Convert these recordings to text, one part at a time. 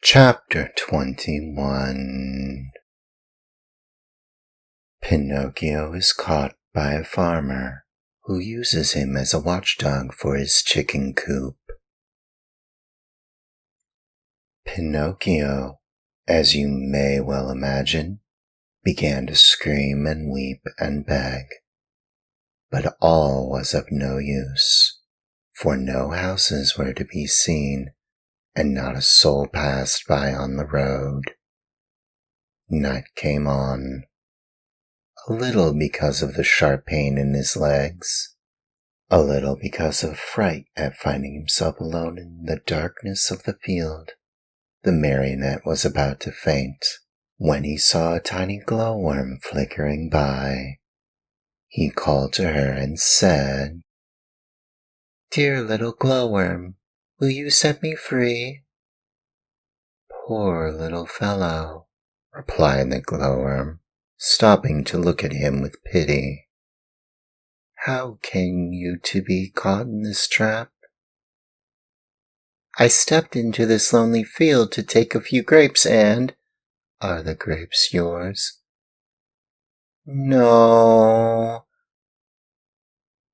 Chapter 21. Pinocchio is caught by a farmer who uses him as a watchdog for his chicken coop. Pinocchio, as you may well imagine, began to scream and weep and beg. But all was of no use, for no houses were to be seen, and not a soul passed by on the road. Night came on, a little because of the sharp pain in his legs, a little because of fright at finding himself alone in the darkness of the field. The marionette was about to faint when he saw a tiny glowworm flickering by. He called to her and said, "Dear little glowworm, will you set me free?" "Poor little fellow," replied the glowworm, stopping to look at him with pity. "How came you to be caught in this trap?" "I stepped into this lonely field to take a few grapes and—" "Are the grapes yours?" "No."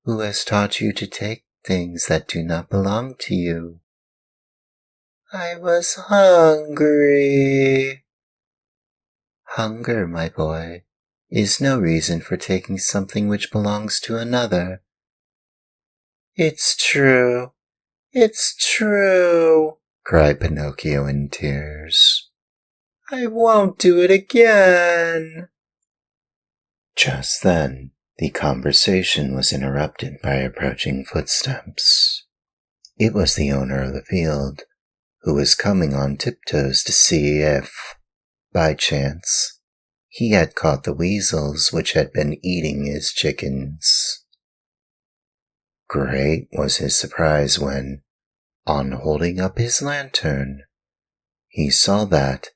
"Who has taught you to take things that do not belong to you?" "I was hungry." "Hunger, my boy, is no reason for taking something which belongs to another." "It's true, it's true," cried Pinocchio in tears. "I won't do it again." Just then, the conversation was interrupted by approaching footsteps. It was the owner of the field, who was coming on tiptoes to see if, by chance, he had caught the weasels which had been eating his chickens. Great was his surprise when, on holding up his lantern, he saw that,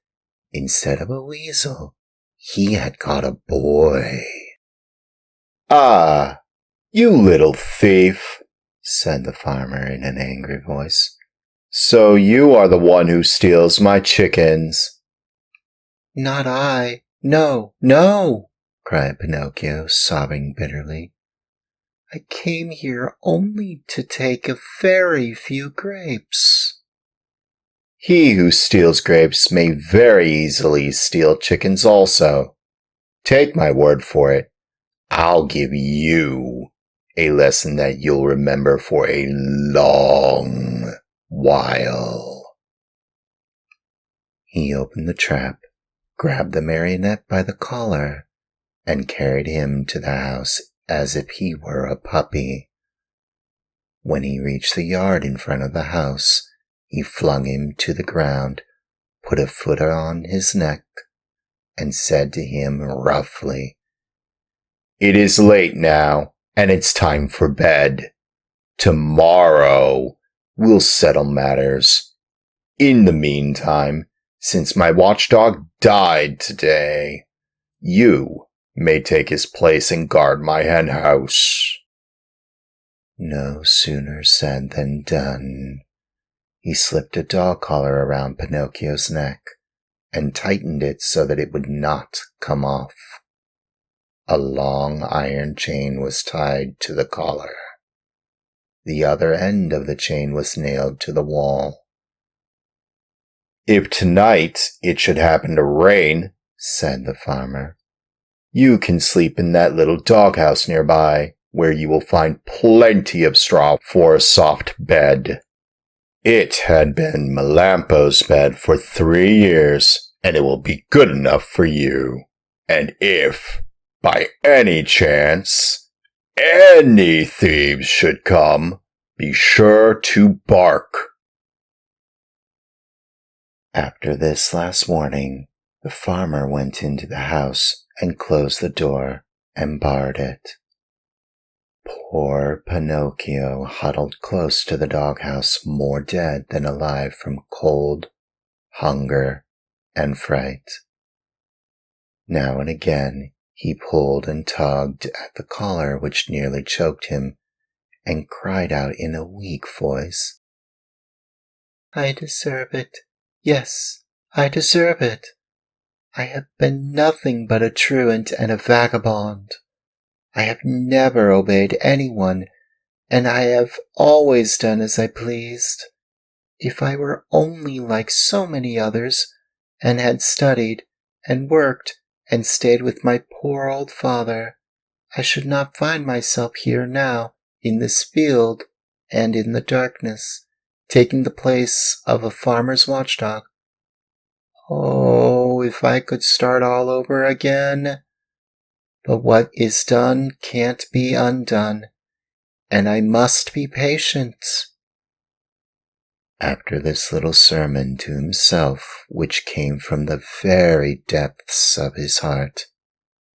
instead of a weasel, he had caught a boy. "Ah, you little thief," said the farmer in an angry voice. "So you are the one who steals my chickens." "Not I. No, no," cried Pinocchio, sobbing bitterly. "I came here only to take a very few grapes." He who steals grapes may very easily steal chickens also. Take my word for it, I'll give you a lesson that you'll remember for a long while. He opened the trap, grabbed the marionette by the collar, and carried him to the house as if he were a puppy. When he reached the yard in front of the house, he flung him to the ground, put a foot on his neck, and said to him roughly, "It is late now, and it's time for bed. Tomorrow we'll settle matters. In the meantime, since my watchdog died today, you may take his place and guard my hen house." No sooner said than done. He slipped a dog collar around Pinocchio's neck and tightened it so that it would not come off. A long iron chain was tied to the collar. The other end of the chain was nailed to the wall. "If tonight it should happen to rain," said the farmer, "you can sleep in that little doghouse nearby, where you will find plenty of straw for a soft bed. It had been Melampo's bed for 3 years, and it will be good enough for you. And if, by any chance, any thieves should come, be sure to bark." After this last warning, the farmer went into the house and closed the door and barred it. Poor Pinocchio huddled close to the doghouse, more dead than alive from cold, hunger, and fright. Now and again he pulled and tugged at the collar which nearly choked him, and cried out in a weak voice, "I deserve it. Yes, I deserve it. I have been nothing but a truant and a vagabond. I have never obeyed anyone, and I have always done as I pleased. If I were only like so many others, and had studied, and worked, and stayed with my poor old father, I should not find myself here now, in this field, and in the darkness, taking the place of a farmer's watchdog. Oh, if I could start all over again! But what is done can't be undone, and I must be patient. After this little sermon to himself, which came from the very depths of his heart,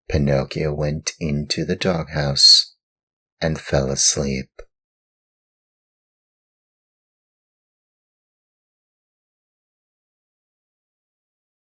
Pinocchio went into the doghouse and fell asleep.